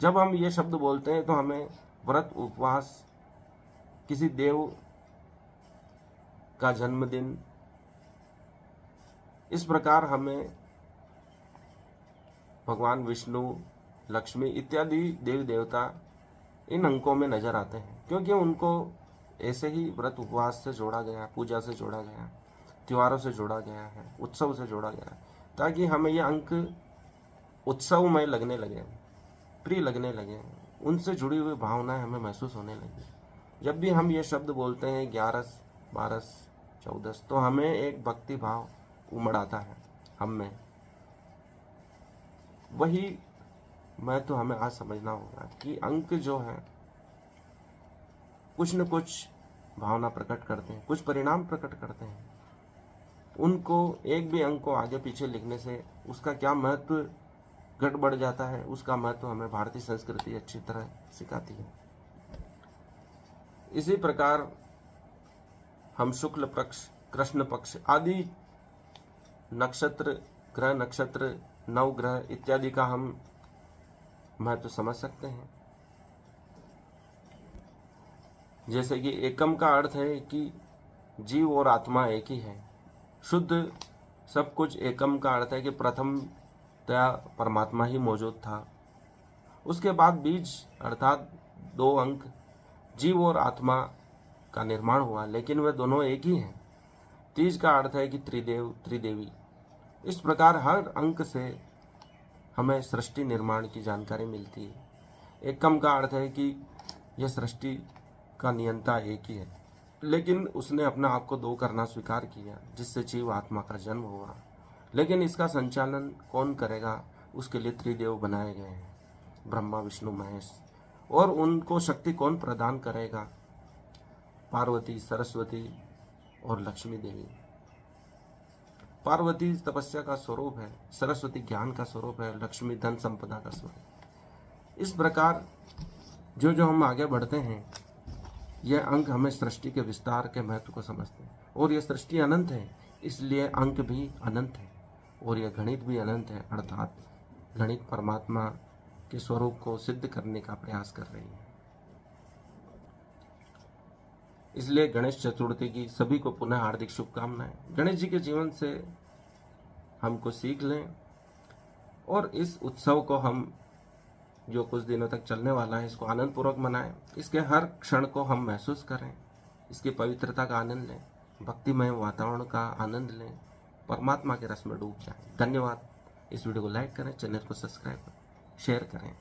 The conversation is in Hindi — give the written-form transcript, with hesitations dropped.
जब हम ये शब्द बोलते हैं तो हमें व्रत, उपवास, किसी देव का जन्मदिन, इस प्रकार हमें भगवान विष्णु, लक्ष्मी इत्यादि देवी देवता इन अंकों में नजर आते हैं, क्योंकि उनको ऐसे ही व्रत उपवास से जोड़ा गया, पूजा से जोड़ा गया, त्योहारों से जोड़ा गया है, उत्सव से जोड़ा गया है, ताकि हमें ये अंक उत्सवमय लगने लगे, प्रिय लगने लगे, उनसे जुड़ी हुई भावनाएं हमें महसूस होने लगी। जब भी हम ये शब्द बोलते हैं 11, 12, 14, तो हमें एक भक्ति भाव उमड़ आता है हम में। वही मैं तो हमें आज समझना होगा कि अंक जो है कुछ न कुछ भावना प्रकट करते हैं, कुछ परिणाम प्रकट करते हैं। उनको एक भी अंक को आगे पीछे लिखने से उसका क्या महत्व घट बढ़ जाता है, उसका महत्व हमें भारतीय संस्कृति अच्छी तरह सिखाती है। इसी प्रकार हम शुक्ल पक्ष, कृष्ण पक्ष आदि नक्षत्र, ग्रह नक्षत्र, नवग्रह इत्यादि का हम महत्व समझ सकते हैं। जैसे कि एकम का अर्थ है कि जीव और आत्मा एक ही है। शुद्ध सब कुछ एकम का अर्थ है कि प्रथमतया परमात्मा ही मौजूद था। उसके बाद बीज अर्थात 2 अंक जीव और आत्मा का निर्माण हुआ, लेकिन वे दोनों एक ही हैं। तीज का अर्थ है कि त्रिदेव, त्रिदेवी। इस प्रकार हर अंक से हमें सृष्टि निर्माण की जानकारी मिलती है। एकम का अर्थ है कि यह सृष्टि का नियंता एक ही है, लेकिन उसने अपना आप को 2 करना स्वीकार किया, जिससे जीव आत्मा का जन्म हुआ। लेकिन इसका संचालन कौन करेगा, उसके लिए त्रिदेव बनाए गए हैं, ब्रह्मा, विष्णु, महेश। और उनको शक्ति कौन प्रदान करेगा, पार्वती, सरस्वती और लक्ष्मी देवी। पार्वती तपस्या का स्वरूप है, सरस्वती ज्ञान का स्वरूप है, लक्ष्मी धन संपदा का स्वरूप। इस प्रकार जो जो हम आगे बढ़ते हैं, यह अंक हमें सृष्टि के विस्तार के महत्व को समझते हैं। और यह सृष्टि अनंत है, इसलिए अंक भी अनंत है, और यह गणित भी अनंत है, अर्थात गणित परमात्मा के स्वरूप को सिद्ध करने का प्रयास कर रही है। इसलिए गणेश चतुर्थी की सभी को पुनः हार्दिक शुभकामनाएं। गणेश जी के जीवन से हमको सीख लें, और इस उत्सव को हम जो कुछ दिनों तक चलने वाला है, इसको आनंद पूर्वक मनाएं। इसके हर क्षण को हम महसूस करें, इसकी पवित्रता का आनंद लें, भक्तिमय वातावरण का आनंद लें, परमात्मा के रस में डूब जाएं। धन्यवाद। इस वीडियो को लाइक करें, चैनल को सब्सक्राइब करें, शेयर करें।